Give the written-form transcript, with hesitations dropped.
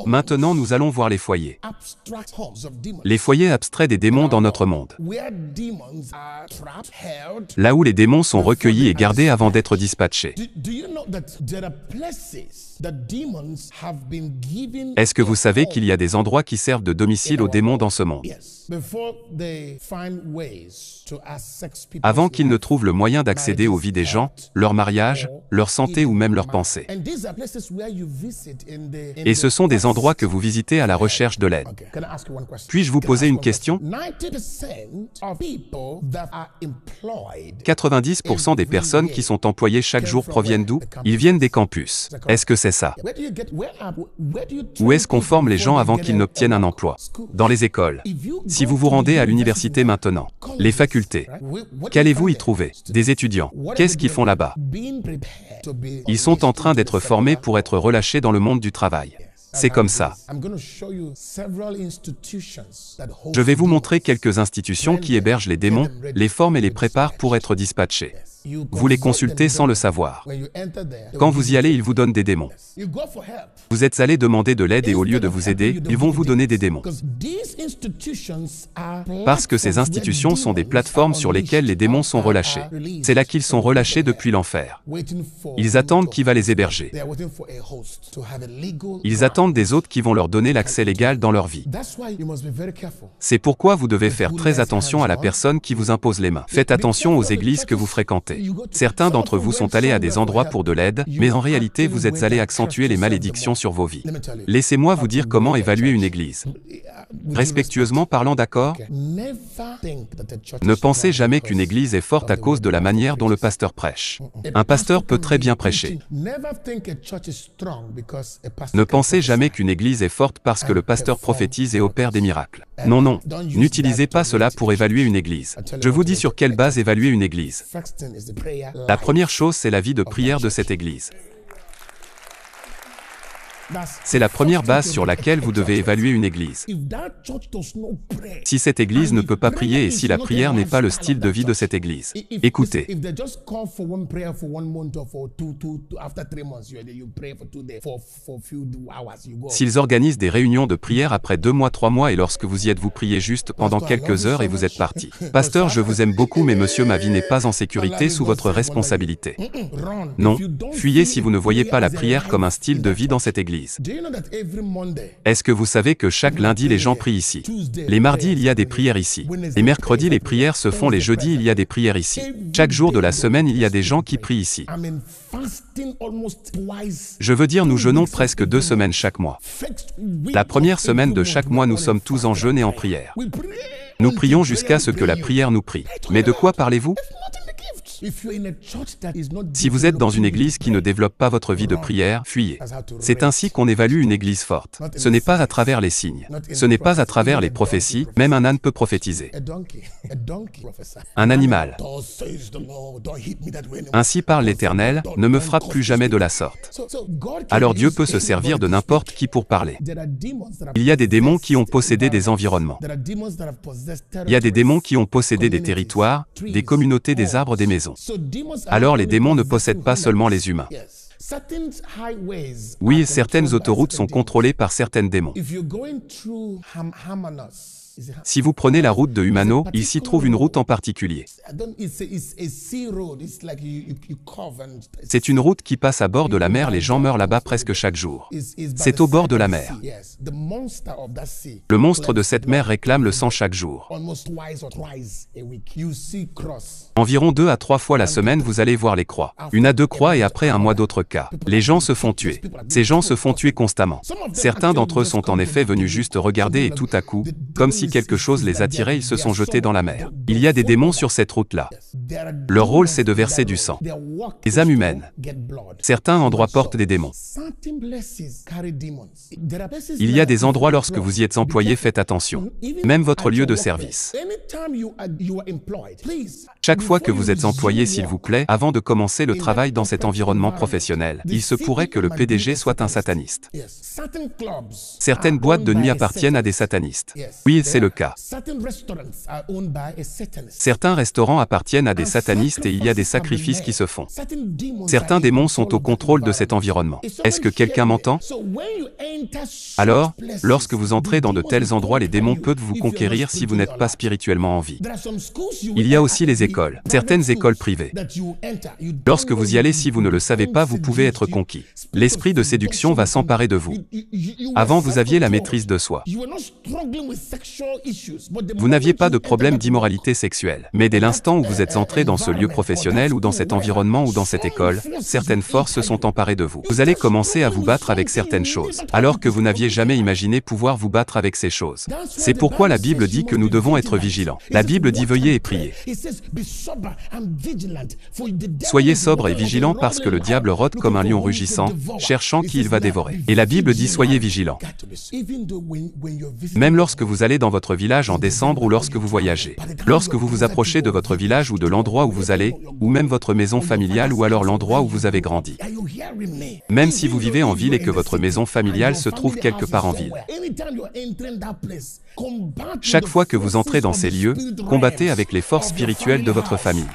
Maintenant, nous allons voir les foyers. Les foyers abstraits des démons dans notre monde. Là où les démons sont recueillis et gardés avant d'être dispatchés. Est-ce que vous savez qu'il y a des endroits qui servent de domicile aux démons dans ce monde? Avant qu'ils ne trouvent le moyen d'accéder aux vies des gens, leur mariage, leur santé ou même leurs pensées. Et ce sont des endroits que vous visitez à la recherche de l'aide. Puis-je vous poser une question? 90% des personnes qui sont employées chaque jour proviennent d'où? Ils viennent des campus. Est-ce que c'est ça? Où est-ce qu'on forme les gens avant qu'ils n'obtiennent un emploi? Dans les écoles. Si vous vous rendez à l'université maintenant, les facultés, qu'allez-vous y trouver? Des étudiants. Qu'est-ce qu'ils font là-bas? Ils sont en train d'être formés pour être relâchés dans le monde du travail. C'est comme ça. Je vais vous montrer quelques institutions qui hébergent les démons, les forment et les préparent pour être dispatchés. Vous les consultez sans le savoir. Quand vous y allez, ils vous donnent des démons. Vous êtes allé demander de l'aide et au lieu de vous aider, ils vont vous donner des démons. Parce que ces institutions sont des plateformes sur lesquelles les démons sont relâchés. C'est là qu'ils sont relâchés depuis l'enfer. Ils attendent qui va les héberger. Ils attendent des autres qui vont leur donner l'accès légal dans leur vie. C'est pourquoi vous devez faire très attention à la personne qui vous impose les mains. Faites attention aux églises que vous fréquentez. Certains d'entre vous sont allés à des endroits pour de l'aide, mais en réalité vous êtes allés accentuer les malédictions sur vos vies. Laissez-moi vous dire comment évaluer une église. Respectueusement parlant, d'accord? Ne pensez jamais qu'une église est forte à cause de la manière dont le pasteur prêche. Un pasteur peut très bien prêcher. Ne pensez jamais qu'une église est forte parce que le pasteur prophétise et opère des miracles. Non, non, n'utilisez pas cela pour évaluer une église. Je vous dis sur quelle base évaluer une église. La première chose, c'est la vie de prière de cette église. C'est la première base sur laquelle vous devez évaluer une église. Si cette église ne peut pas prier et si la prière n'est pas le style de vie de cette église, écoutez. S'ils organisent des réunions de prière après 2 mois, 3 mois et lorsque vous y êtes, vous priez juste pendant quelques heures et vous êtes parti. Pasteur, je vous aime beaucoup mais monsieur, ma vie n'est pas en sécurité sous votre responsabilité. Non, fuyez si vous ne voyez pas la prière comme un style de vie dans cette église. Est-ce que vous savez que chaque lundi les gens prient ici? Les mardis il y a des prières ici. Les mercredis les prières se font, les jeudis il y a des prières ici. Chaque jour de la semaine il y a des gens qui prient ici. Je veux dire, nous jeûnons presque 2 semaines chaque mois. La première semaine de chaque mois nous sommes tous en jeûne et en prière. Nous prions jusqu'à ce que la prière nous prie. Mais de quoi parlez-vous? Si vous êtes dans une église qui ne développe pas votre vie de prière, fuyez. C'est ainsi qu'on évalue une église forte. Ce n'est pas à travers les signes. Ce n'est pas à travers les prophéties, même un âne peut prophétiser. Un animal. Ainsi parle l'Éternel, ne me frappe plus jamais de la sorte. Alors Dieu peut se servir de n'importe qui pour parler. Il y a des démons qui ont possédé des environnements. Il y a des démons qui ont possédé des territoires, des communautés, des arbres, des maisons. Alors les démons ne possèdent pas seulement les humains. Oui, certaines autoroutes sont contrôlées par certains démons. Si vous prenez la route de Humano, il s'y trouve une route en particulier. C'est une route qui passe à bord de la mer, les gens meurent là-bas presque chaque jour. C'est au bord de la mer. Le monstre de cette mer réclame le sang chaque jour. Environ 2 à 3 fois la semaine, vous allez voir les croix. 1 à 2 croix et après 1 mois d'autres cas. Les gens se font tuer. Ces gens se font tuer constamment. Certains d'entre eux sont en effet venus juste regarder et tout à coup, comme si quelque chose les attirait, ils se sont jetés dans la mer. Il y a des démons sur cette route-là. Leur rôle, c'est de verser du sang. Les âmes humaines. Certains endroits portent des démons. Il y a des endroits lorsque vous y êtes employé, faites attention. Même votre lieu de service. Chaque fois que vous êtes employé, s'il vous plaît, avant de commencer le travail dans cet environnement professionnel, professionnel, il se pourrait que le PDG soit un sataniste. Certaines boîtes de nuit appartiennent à des satanistes. Oui, c'est le cas. Certains restaurants appartiennent à des satanistes et il y a des sacrifices qui se font. Certains démons sont au contrôle de cet environnement. Est-ce que quelqu'un m'entend? Alors, lorsque vous entrez dans de tels endroits, les démons peuvent vous conquérir si vous n'êtes pas spirituellement en vie. Il y a aussi les écoles, certaines écoles privées. Lorsque vous y allez, si vous ne le savez pas, vous pouvez être conquis. L'esprit de séduction va s'emparer de vous. Avant, vous aviez la maîtrise de soi. Vous n'aviez pas de problème d'immoralité sexuelle. Mais dès l'instant où vous êtes entré dans ce lieu professionnel ou dans cet environnement ou dans cette école, certaines forces se sont emparées de vous. Vous allez commencer à vous battre avec certaines choses, alors que vous n'aviez jamais imaginé pouvoir vous battre avec ces choses. C'est pourquoi la Bible dit que nous devons être vigilants. La Bible dit veuillez et priez. Soyez sobres et vigilants parce que le diable rôde comme un lion rugissant, cherchant qui il va dévorer. Et la Bible dit soyez vigilants. Même lorsque vous allez dans votre village en décembre ou lorsque vous voyagez. Lorsque vous vous approchez de votre village ou de l'endroit où vous allez, ou même votre maison familiale ou alors l'endroit où vous avez grandi. Même si vous vivez en ville et que votre maison familiale se trouve quelque part en ville. Chaque fois que vous entrez dans ces lieux, combattez avec les forces spirituelles de votre famille.